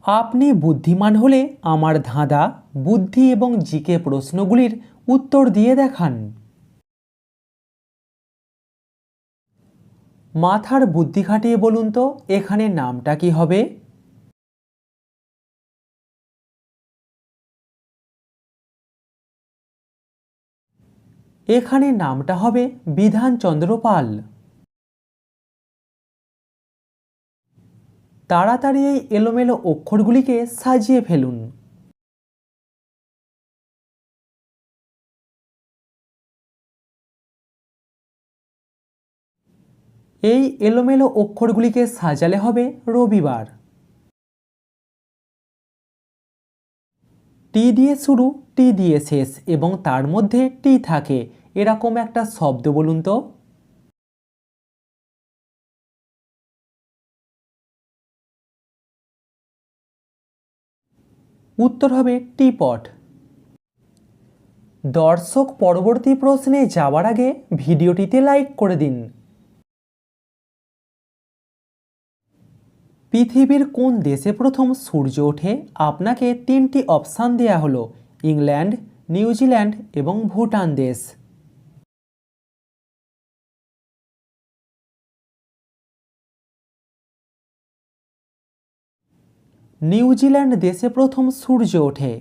আপনি বুদ্ধিমান হলে আমার ধাঁধা, বুদ্ধি এবং জিকে প্রশ্নগুলির উত্তর দিয়ে দেখান। মাথার বুদ্ধি খাটিয়ে বলুন তো এখানে নামটা কি হবে? এখানে নামটা হবে বিধানচন্দ্র পাল। তাড়াতাড়ি এই এলোমেলো অক্ষরগুলিকে সাজিয়ে ফেলুন। এই এলোমেলো অক্ষরগুলিকে সাজালে হবে রবিবার। টি দিয়ে শুরু, টি দিয়ে শেষ এবং তার মধ্যে টি থাকে এরকম একটা শব্দ বলুন তো। উত্তর হবে টিপট। দর্শক পরবর্তী প্রশ্নে যাওয়ার আগে ভিডিওটিতে লাইক করে দিন। পৃথিবীর কোন দেশে প্রথম সূর্য ওঠে? আপনাকে তিনটি অপশান দেয়া হলো: ইংল্যান্ড, নিউজিল্যান্ড এবং ভুটান দেশ। নিউজিল্যান্ড দেশে প্রথম সূর্য ওঠে।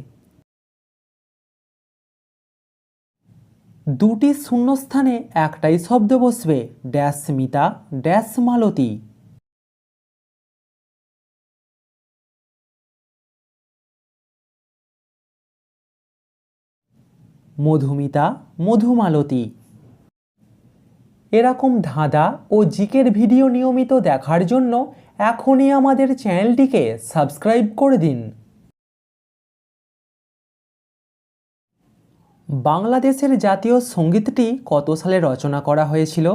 দুটি শূন্যস্থানে একটাই শব্দ বসবে, ড্যাশ স্মিতা, ড্যাশ মালতী। মধুমিতা, মধুমালতী। এরকম ধাঁধা ও জিকের ভিডিও নিয়মিত দেখার জন্য এখনই আমাদের চ্যানেলটিকে সাবস্ক্রাইব করে দিন। বাংলাদেশের জাতীয় সঙ্গীতটি কত সালে রচনা করা হয়েছিল?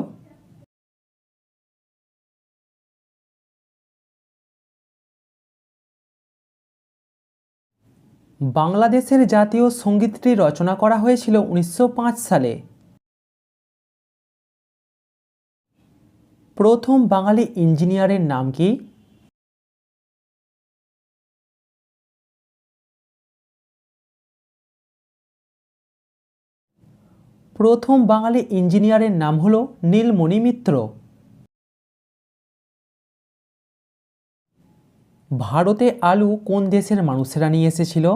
বাংলাদেশের জাতীয় সঙ্গীতটি রচনা করা হয়েছিল 1905 সালে। প্রথম বাঙালি ইঞ্জিনিয়ারের নাম কি? প্রথম বাঙালি ইঞ্জিনিয়ারের নাম হলো নীলমণি মিত্র। ভারতে আলু কোন দেশের মানুষেরা নিয়ে এসেছিল?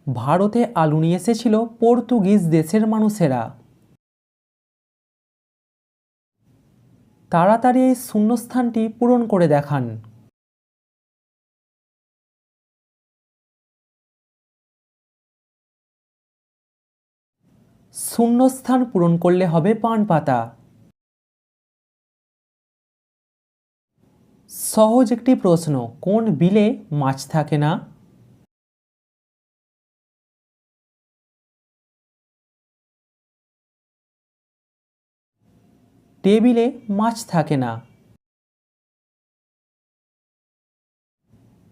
ভারতে আলু নিয়ে এসেছিল পর্তুগিজ দেশের মানুষেরা। তাড়াতাড়ি এই শূন্যস্থানটি পূরণ করে দেখান। শূন্যস্থান পূরণ করলে হবে পান পাতা। সহজ একটি প্রশ্ন, কোন বিলে মাছ থাকে না? টেবিলে মাছ থাকে না।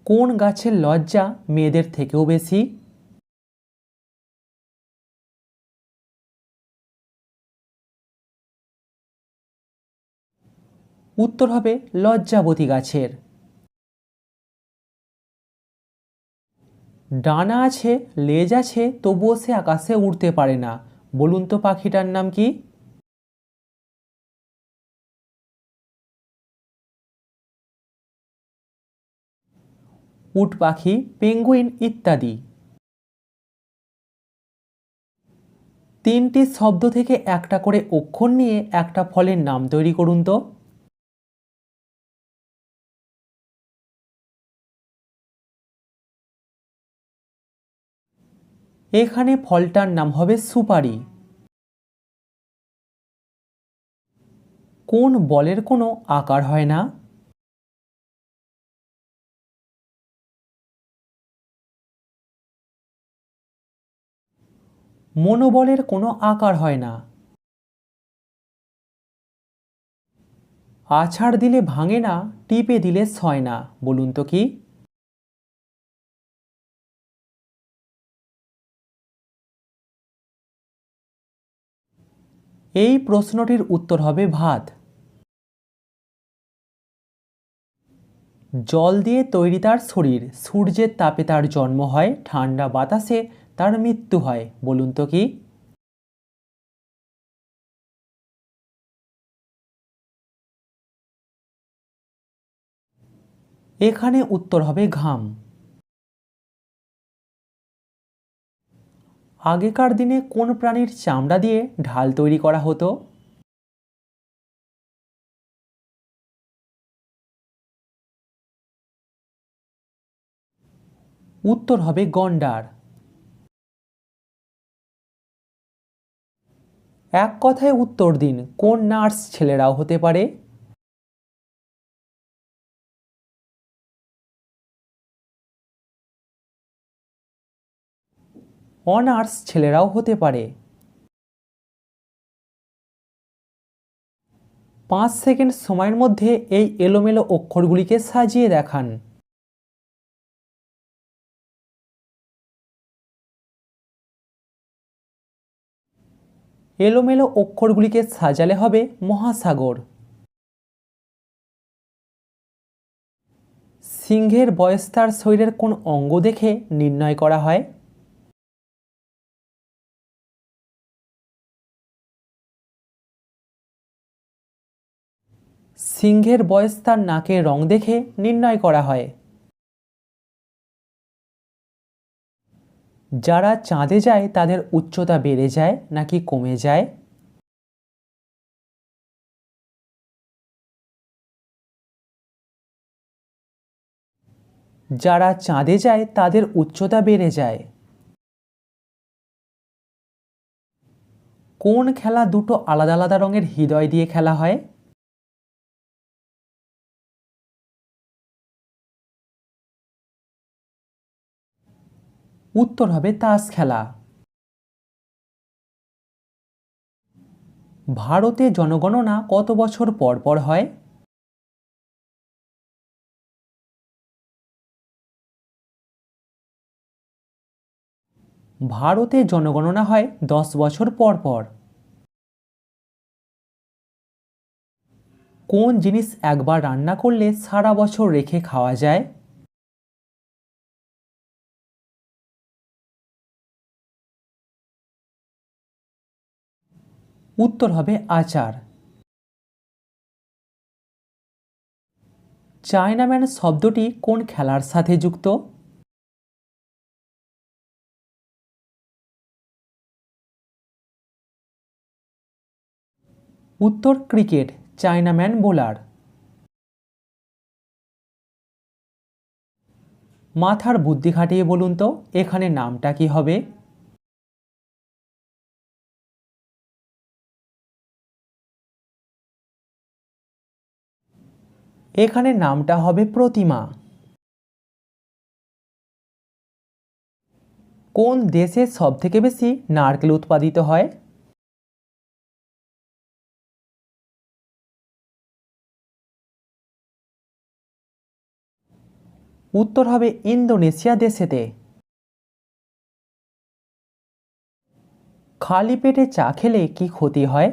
কোন গাছের লজ্জা মেয়েদের থেকেও বেশি? উত্তর হবে লজ্জাবতী গাছের। ডানা আছে, লেজ আছে, তবুও সে আকাশে উড়তে পারে না, বলুন তো পাখিটার নাম কি? উট পাখি, পেঙ্গুইন ইত্যাদি। তিনটি শব্দ থেকে একটা করে অক্ষর নিয়ে একটা ফলের নাম তৈরি করুন তো। এখানে ফলটার নাম হবে সুপারি। কোন বলের কোনো আকার হয় না? মনোবলের কোনো আকার হয় না। আছাড় দিলে ভাঙে না, টিপে দিলে সয় না, বলুন তো কি? এই প্রশ্নটির উত্তর হবে ভাত। জল দিয়ে তৈরি তার শরীর, সূর্যের তাপে তার জন্ম হয়, ঠান্ডা বাতাসে তার মৃত্যু হয়, বলুন তো কি? এখানে উত্তর হবে ঘাম। আগেকার দিনে কোন প্রাণীর চামড়া দিয়ে ঢাল তৈরি করা হতো? উত্তর হবে গন্ডার। এক কথায় উত্তর দিন, কোন নার্স ছেলেরাও হতে পারে? অনার্স ছেলেরাও হতে পারে। 5 সেকেন্ড সময়ের মধ্যে এই এলোমেলো অক্ষরগুলিকে সাজিয়ে দেখান। এলোমেলো অক্ষরগুলিকে সাজালে হবে মহাসাগর। সিংহের বয়স তার শরীরের কোন অঙ্গ দেখে নির্ণয় করা হয়? সিংহের বয়স তার নাকের রং দেখে নির্ণয় করা হয়। যারা চাঁদে যায় তাদের উচ্চতা বেড়ে যায় নাকি কমে যায়? যারা চাঁদে যায় তাদের উচ্চতা বেড়ে যায়। কোন খেলা দুটো আলাদা আলাদা রঙের হৃদয় দিয়ে খেলা হয়? উত্তর হবে তাস খেলা। ভারতে জনগণনা কত বছর পর পর হয়? ভারতে জনগণনা হয় 10 বছর পর পর। কোন জিনিস একবার রান্না করলে সারা বছর রেখে খাওয়া যায়? উত্তর হবে আচার। চায়নাম্যান শব্দটি কোন খেলার সাথে যুক্ত? উত্তর ক্রিকেট, চায়নাম্যান বোলার। মাথার বুদ্ধি খাটিয়ে বলুন তো এখানে নামটা কি হবে? এখানে নামটা হবে প্রতিমা। কোন দেশে সবথেকে বেশি নারকেল উৎপাদিত হয়? উত্তর হবে ইন্দোনেশিয়া দেশেতে। খালি পেটে চা খেলে কি ক্ষতি হয়?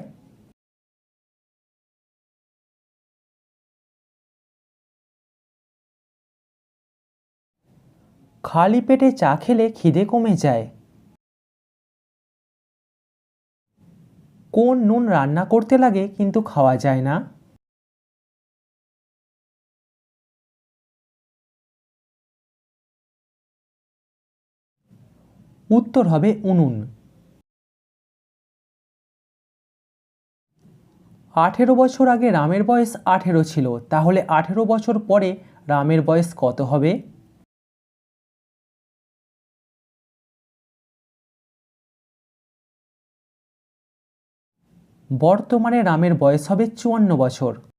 খালি পেটে চা খেলে খিদে কমে যায়। কোন নুন রান্না করতে লাগে কিন্তু খাওয়া যায় না? উত্তর হবে উনুন। 18 বছর আগে রামের বয়স 18 ছিল, তাহলে 18 বছর পরে রামের বয়স কত হবে? বর্তমানে রামের বয়স হবে 54 বছর।